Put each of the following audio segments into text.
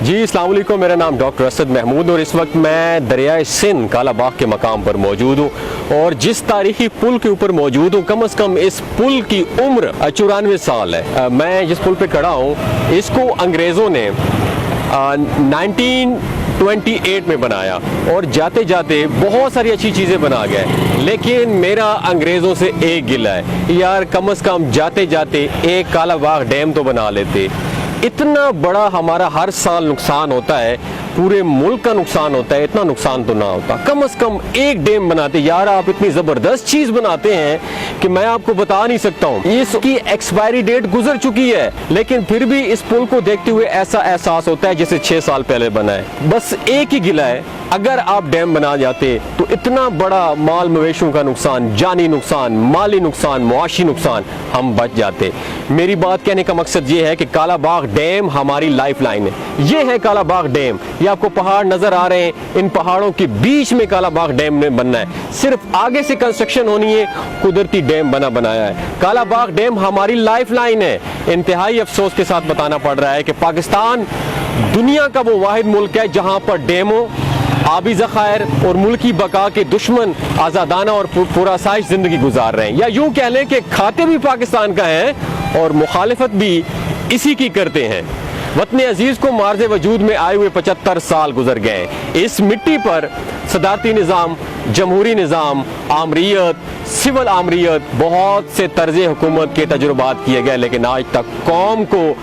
جی السلام علیکم، میرا نام ڈاکٹر اسد محمود اور اس وقت میں دریائے سندھ کالا باغ کے مقام پر موجود ہوں اور جس تاریخی پل کے اوپر موجود ہوں کم از کم اس پل کی عمر 94 سال ہے۔ میں جس پل پہ کھڑا ہوں اس کو انگریزوں نے 1928 میں بنایا اور جاتے جاتے بہت ساری اچھی چیزیں بنا گئے، لیکن میرا انگریزوں سے ایک گلہ ہے یار، کم از کم جاتے جاتے ایک کالا باغ ڈیم تو بنا لیتے۔ اتنا بڑا ہمارا ہر سال نقصان ہوتا ہے، پورے ملک کا نقصان ہوتا ہے، اتنا نقصان تو نہ ہوتا، کم از کم ایک ڈیم بناتے۔ یار آپ اتنی زبردست چیز بناتے ہیں کہ میں آپ کو بتا نہیں سکتا ہوں، اس کی ایکسپائری ڈیٹ گزر چکی ہے لیکن پھر بھی اس پل کو دیکھتے ہوئے ایسا احساس ہوتا ہے جیسے 6 سال پہلے بنا ہے۔ بس ایک ہی گلہ ہے، اگر آپ ڈیم بنا جاتے تو اتنا بڑا مال مویشیوں کا نقصان، جانی نقصان، مالی نقصان، معاشی نقصان ہم بچ جاتے۔ میری بات کہنے کا مقصد یہ ہے کہ کالا باغ ڈیم ہماری لائف لائن ہے۔ یہ ہے کالا باغ ڈیم، یہ آپ کو پہاڑ نظر آ رہے ہیں، ان پہاڑوں کے بیچ میں کالا باغ ڈیم نے بننا ہے، صرف آگے سے کنسٹرکشن ہونی ہے، قدرتی ڈیم بنایا ہے۔ کالا باغ ڈیم ہماری لائف لائن ہے۔ انتہائی افسوس کے ساتھ بتانا پڑ رہا ہے کہ پاکستان دنیا کا وہ واحد ملک ہے جہاں پر ڈیموں، آبی ذخائر اور ملکی بقا کے دشمن آزادانہ اور پرآسائش زندگی گزار رہے ہیں، یا یوں کہہ لیں کہ کھاتے بھی پاکستان کا ہیں اور مخالفت بھی اسی کی کرتے ہیں۔ وطن عزیز کو معرض وجود میں آئے ہوئے 75 سال گزر گئے۔ اس مٹی پر صدارتی نظام، جمہوری نظام، آمریت، سول آمریت، بہت سے طرز حکومت کے تجربات کیے گئے لیکن آج تک قوم کو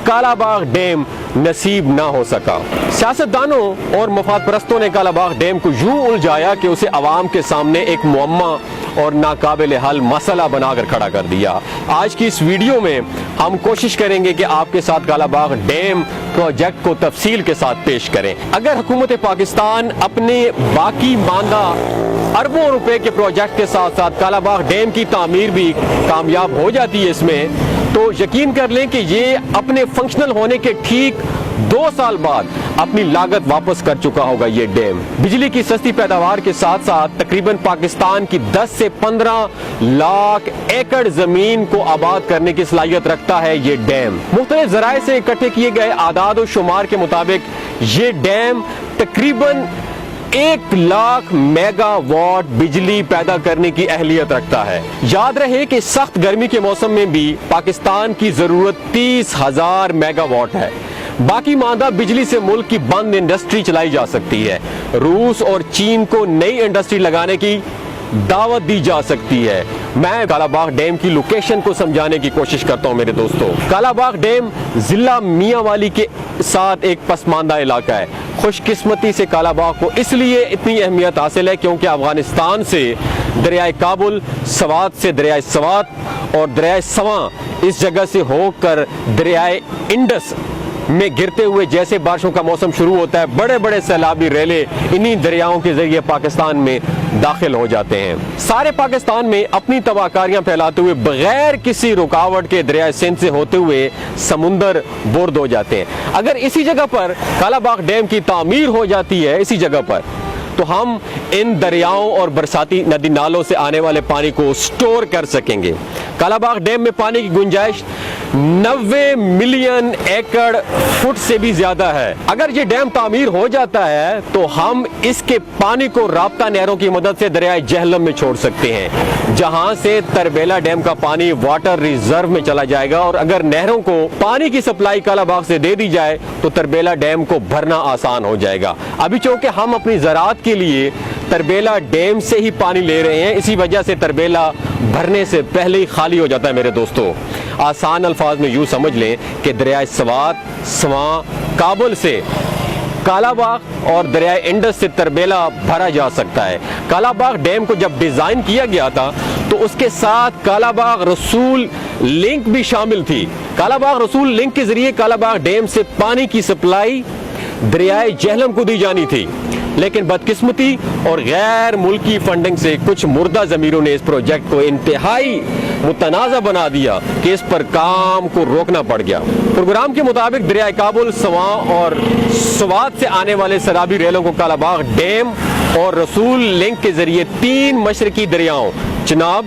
کالا باغ ڈیم نصیب نہ ہو سکا۔ سیاستدانوں اور مفاد پرستوں نے کالا باغ ڈیم کو یوں الجھایا کہ اسے عوام کے سامنے ایک معمہ اور ناقابل حل مسئلہ بنا کر کھڑا کر دیا۔ آج کی اس ویڈیو میں ہم کوشش کریں گے کہ آپ کے ساتھ کالا باغ ڈیم پروجیکٹ کو تفصیل کے ساتھ پیش کریں۔ اگر حکومت پاکستان اپنے باقی ماندہ اربوں روپے کے پروجیکٹ کے ساتھ ساتھ کالا باغ ڈیم کی تعمیر بھی کامیاب ہو جاتی ہے اس میں، تو یقین کر لیں کہ یہ اپنے فنکشنل ہونے کے ٹھیک 2 سال بعد اپنی لاگت واپس کر چکا ہوگا یہ ڈیم۔ بجلی کی سستی پیداوار کے ساتھ ساتھ تقریباً پاکستان کی 10 سے 15 لاکھ ایکڑ زمین کو آباد کرنے کی صلاحیت رکھتا ہے یہ ڈیم۔ مختلف ذرائع سے اکٹھے کیے گئے اعداد و شمار کے مطابق یہ ڈیم تقریباً 1 لاکھ میگا واٹ بجلی پیدا کرنے کی اہلیت رکھتا ہے۔ یاد رہے کہ سخت گرمی کے موسم میں بھی پاکستان کی ضرورت 30,000 میگا واٹ ہے۔ باقی ماندہ بجلی سے ملک کی بند انڈسٹری چلائی جا سکتی ہے۔ روس اور چین کو نئی انڈسٹری لگانے کی دعوت دی جا سکتی ہے۔ میں کالا باغ ڈیم کی لوکیشن کو سمجھانے کی کوشش کرتا ہوں میرے دوستوں۔ کالا باغ ڈیم ضلع میاں والی کے ساتھ ایک پسماندہ علاقہ ہے۔ خوش قسمتی سے کالا باغ کو اس لیے اتنی اہمیت حاصل ہے کیونکہ افغانستان سے دریائے کابل، سوات سے دریائے سوات اور دریائے سواں اس جگہ سے ہو کر دریائے انڈس میں گرتے ہوئے جیسے بارشوں کا موسم شروع ہوتا ہے، بڑے بڑے سیلابی ریلے انہی دریاؤں کے ذریعے پاکستان میں داخل ہو جاتے ہیں۔ سارے پاکستان میں اپنی تباہکاریاں پھیلاتے ہوئے بغیر کسی رکاوٹ کے دریائے سندھ سے ہوتے ہوئے سمندر برد ہو جاتے ہیں۔ اگر اسی جگہ پر کالا باغ ڈیم کی تعمیر ہو جاتی ہے اسی جگہ پر، تو ہم ان دریاؤں اور برساتی ندی نالوں سے آنے والے پانی کو سٹور کر سکیں گے۔ کالا باغ ڈیم میں پانی کی گنجائش 90 ملین ایکڑ فٹ سے بھی زیادہ ہے۔ اگر یہ ڈیم تعمیر ہو جاتا ہے تو ہم اس کے پانی کو رابطہ نہروں کی مدد سے دریائے جہلم میں چھوڑ سکتے ہیں، جہاں سے تربیلا ڈیم کا پانی واٹر ریزرو میں چلا جائے گا، اور اگر نہروں کو پانی کی سپلائی کالا باغ سے دے دی جائے تو تربیلا ڈیم کو بھرنا آسان ہو جائے گا۔ ابھی چونکہ ہم اپنی زراعت کے لیے تربیلا ڈیم سے ہی پانی لے رہے ہیں، اسی وجہ سے تربیلا بھرنے سے پہلے ہی خالی ہو جاتا ہے میرے دوستوں۔ آسان الفاظ میں یوں سمجھ لیں کہ دریائے سوات، سواں، کابل سے کالا باغ اور دریائے انڈس سے تربیلا بھرا جا سکتا ہے۔ کالا باغ ڈیم کو جب ڈیزائن کیا گیا تھا تو اس کے ساتھ کالا باغ رسول لنک بھی شامل تھی۔ کالا باغ رسول لنک کے ذریعے کالا باغ ڈیم سے پانی کی سپلائی دریائے جہلم کو دی جانی تھی، لیکن بدقسمتی اور غیر ملکی فنڈنگ سے کچھ مردہ ضمیروں نے اس پروجیکٹ کو انتہائی متنازع بنا دیا کہ اس پر کام کو روکنا پڑ گیا۔ پروگرام کے مطابق دریائے کابل، سواں اور سوات سے آنے والے سیلابی ریلوں کو کالا باغ ڈیم اور رسول لنک کے ذریعے 3 مشرقی دریاؤں چناب،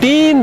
3